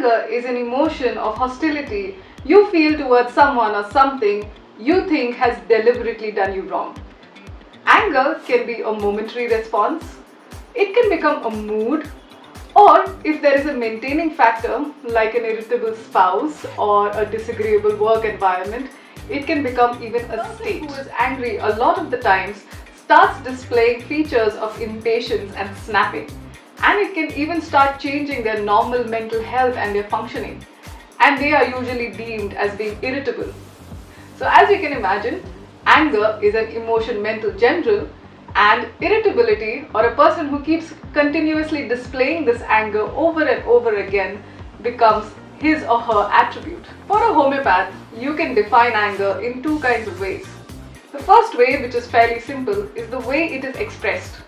Anger is an emotion of hostility you feel towards someone or something you think has deliberately done you wrong. Anger can be a momentary response, it can become a mood, or if there is a maintaining factor like an irritable spouse or a disagreeable work environment, it can become even a state. Who is angry a lot of the times starts displaying features of impatience and snapping, and it can even start changing their normal mental health and their functioning, and they are usually deemed as being irritable. So as you can imagine, anger is an emotion mental general, and irritability, or a person who keeps continuously displaying this anger over and over again, becomes his or her attribute. For a homeopath, you can define anger in two kinds of ways. The first way, which is fairly simple, is the way it is expressed.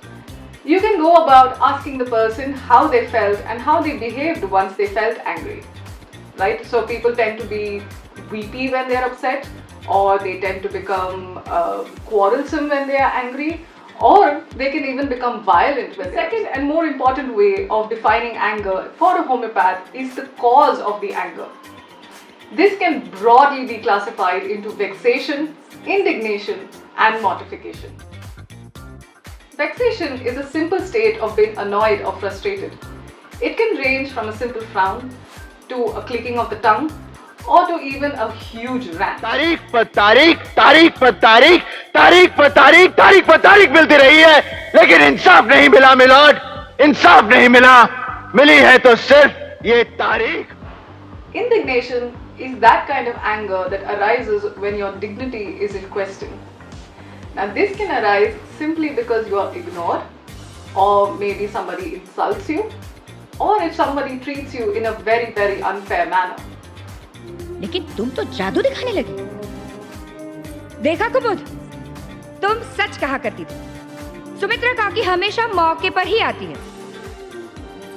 You can go about asking the person how they felt and how they behaved once they felt angry. Right? So people tend to be weepy when they are upset, or they tend to become quarrelsome when they are angry, or they can even become violent. The second and more important way of defining anger for a homeopath is the cause of the anger. This can broadly be classified into vexation, indignation, and mortification. Vexation is a simple state of being annoyed or frustrated. It can range from a simple frown to a clicking of the tongue, or to even a huge rant. तारीख पर तारीख, तारीख पर तारीख, तारीख पर तारीख, तारीख पर तारीख मिलती रही है, लेकिन इंसाफ नहीं मिला मिलोड, इंसाफ नहीं मिला, मिली है तो सिर्फ ये तारीख. Indignation is that kind of anger that arises when your dignity is in question. Now this can arise simply because you are ignored, or maybe somebody insults you, or if somebody treats you in a very, very unfair manner. लेकिन तुम तो जादू दिखाने लगी. देखा कुमुद, तुम सच कहा करती थी. सुमित्रा काकी हमेशा मौके पर ही आती है,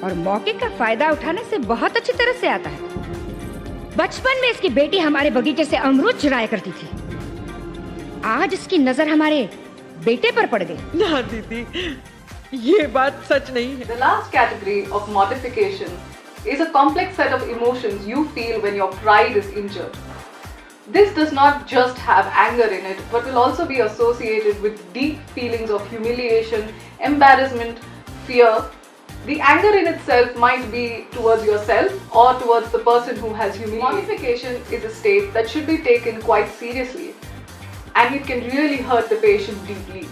और मौके का फायदा उठाने से बहुत अच्छी तरह से आता है. बचपन में इसकी बेटी हमारे बगीचे से अमरूद चुराया करती थी. आज इसकी नजर हमारे बेटे पर पड़ गई. ना दीदी, ये बात सच नहीं है. The last category of mortification is a complex set of emotions you feel when your pride is injured. This does not just have anger in it, but will also be associated with deep feelings of humiliation, embarrassment, fear. The anger in itself might be towards yourself or towards the person who has humiliated. Mortification is a state that should be taken quite seriously, and it can really hurt the patient deeply.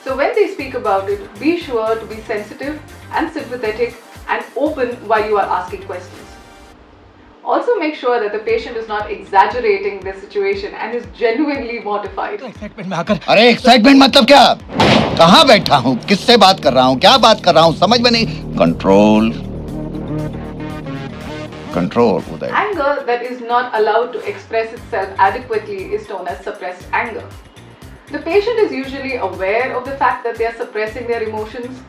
So when they speak about it, be sure to be sensitive and sympathetic and open while you are asking questions. Also make sure that the patient is not exaggerating their situation and is genuinely mortified. अरे excitement मतलब क्या? कहाँ बैठा हूँ, किससे बात कर रहा हूँ, क्या बात कर रहा हूँ, समझ में नहीं. Control, control. Anger that is not allowed to express itself adequately is known as suppressed anger. The patient is usually aware of the fact that they are suppressing their emotions,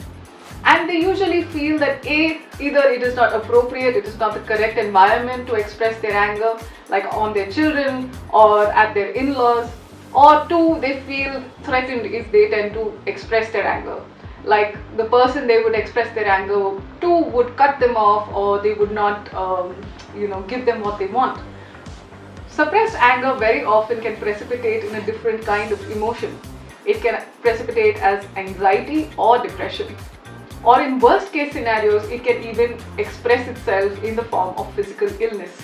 and they usually feel that either it is not appropriate, it is not the correct environment to express their anger, like on their children or at their in-laws, or two, they feel threatened if they tend to express their anger. Like the person they would express their anger to would cut them off, or they would not give them what they want. Suppressed anger very often can precipitate in a different kind of emotion. It can precipitate as anxiety or depression. Or in worst case scenarios, it can even express itself in the form of physical illness.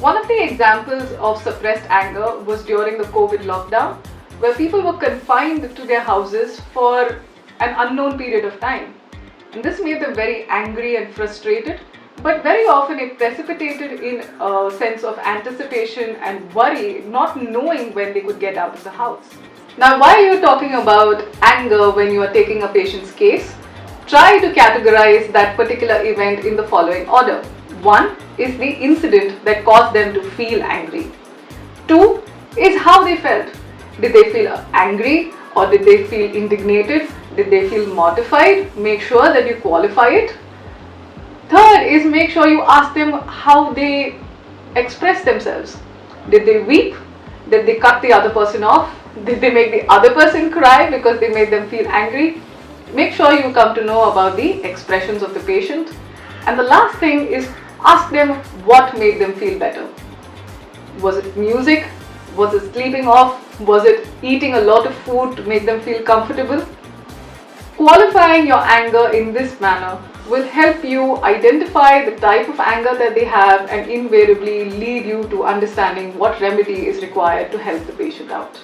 One of the examples of suppressed anger was during the COVID lockdown, where people were confined to their houses for an unknown period of time. And this made them very angry and frustrated, but very often it precipitated in a sense of anticipation and worry, not knowing when they could get out of the house. Now, why are you talking about anger when you are taking a patient's case? Try to categorize that particular event in the following order. 1 is the incident that caused them to feel angry. 2 is how they felt. Did they feel angry, or did they feel indignated? Did they feel mortified? Make sure that you qualify it. 3rd is make sure you ask them how they express themselves. Did they weep? Did they cut the other person off? Did they make the other person cry because they made them feel angry? Make sure you come to know about the expressions of the patient. And the last thing is Ask them what made them feel better. Was it music? Was it sleeping off? Was it eating a lot of food to make them feel comfortable? Qualifying your anger in this manner will help you identify the type of anger that they have and invariably lead you to understanding what remedy is required to help the patient out.